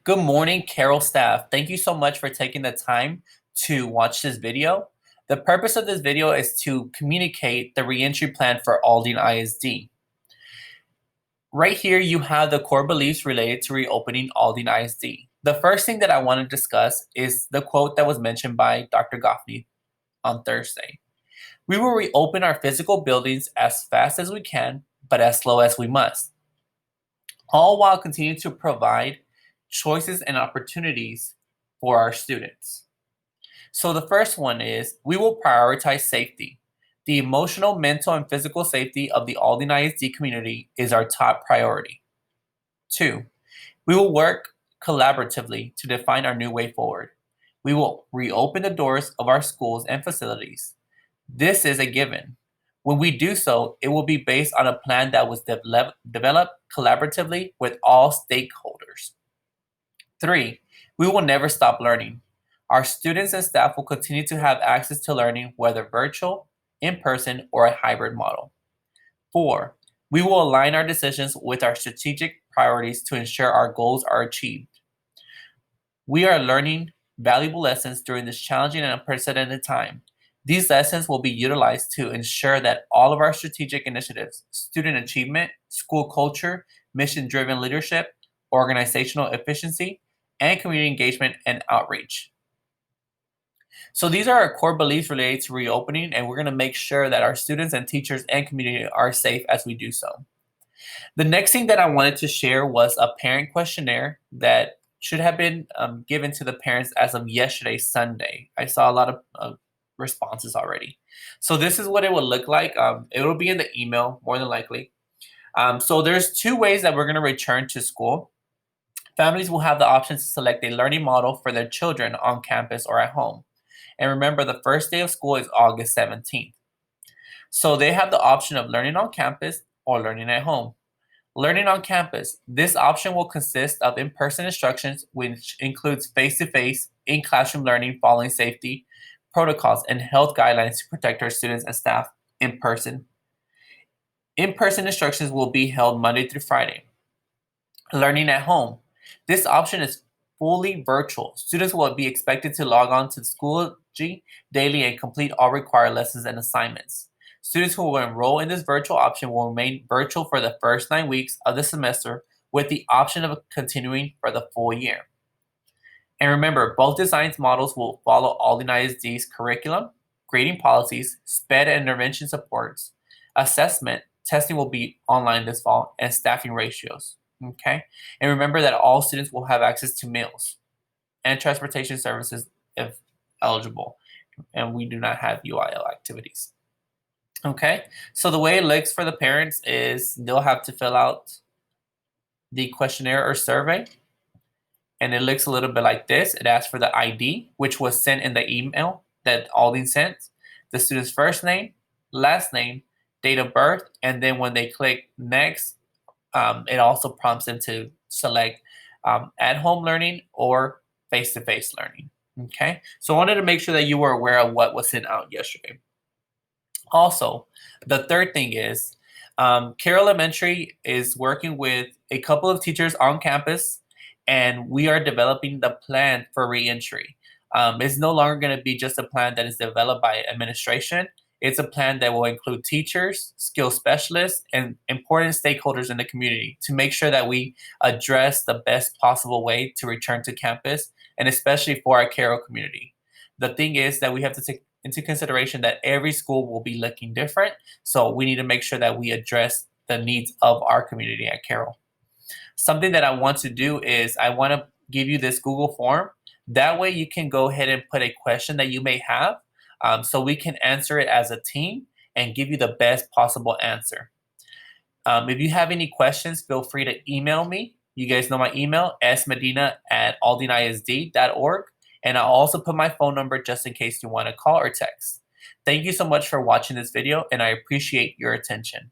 Good morning, Carol staff. Thank you so much for taking the time to watch this video. The purpose of this video is to communicate the reentry plan for Aldine ISD. Right here, you have the core beliefs related to reopening Aldine ISD. The first thing that I want to discuss is the quote that was mentioned by Dr. Goffney on Thursday. We will reopen our physical buildings as fast as we can, but as slow as we must, all while continuing to provide choices and opportunities for our students. So the first one is we will prioritize safety. The emotional, mental, and physical safety of the Aldine ISD community is our top priority. 2, we will work collaboratively to define our new way forward. We will reopen the doors of our schools and facilities. This is a given. When we do so, it will be based on a plan that was developed collaboratively with all stakeholders. 3, we will never stop learning. Our students and staff will continue to have access to learning, whether virtual, in person, or a hybrid model. 4, we will align our decisions with our strategic priorities to ensure our goals are achieved. We are learning valuable lessons during this challenging and unprecedented time. These lessons will be utilized to ensure that all of our strategic initiatives, student achievement, school culture, mission-driven leadership, organizational efficiency, and community engagement and outreach. So these are our core beliefs related to reopening, and we're going to make sure that our students and teachers and community are safe as we do so. The next thing that I wanted to share was a parent questionnaire that should have been given to the parents as of yesterday, Sunday. I saw a lot of responses already. So this is what it will look like. It will be in the email, more than likely. So there's 2 ways that we're going to return to school. Families will have the option to select a learning model for their children on campus or at home. And remember, the first day of school is August 17th. So they have the option of learning on campus or learning at home. Learning on campus. This option will consist of in-person instructions, which includes face-to-face, in-classroom learning following safety protocols and health guidelines to protect our students and staff in person. In-person instructions will be held Monday through Friday. Learning at home. This option is fully virtual. Students will be expected to log on to Schoology daily and complete all required lessons and assignments. Students who will enroll in this virtual option will remain virtual for the first 9 weeks of the semester with the option of continuing for the full year. And remember, both design models will follow Aldine ISD's curriculum, grading policies, SPED and intervention supports, assessment, testing will be online this fall, and staffing ratios. Okay, and remember that all students will have access to meals and transportation services if eligible, and we do not have UIL activities. Okay, so the way it looks for the parents is they'll have to fill out the questionnaire or survey, and it looks a little bit like this. It asks for the ID, which was sent in the email that Aldine sent, the student's first name, last name, date of birth, and then when they click next, it also prompts them to select at-home learning or face-to-face learning. Okay, so I wanted to make sure that you were aware of what was sent out yesterday. Also, the third thing is Carroll Elementary is working with a couple of teachers on campus, and we are developing the plan for reentry. It's no longer going to be just a plan that is developed by administration. It's a plan that will include teachers, skill specialists, and important stakeholders in the community to make sure that we address the best possible way to return to campus, and especially for our Carroll community. The thing is that we have to take into consideration that every school will be looking different, so we need to make sure that we address the needs of our community at Carroll. Something that I want to do is I want to give you this Google form. That way you can go ahead and put a question that you may have, so we can answer it as a team and give you the best possible answer. If you have any questions, feel free to email me. You guys know my email, smedina@aldineisd.org. And I'll also put my phone number just in case you want to call or text. Thank you so much for watching this video, and I appreciate your attention.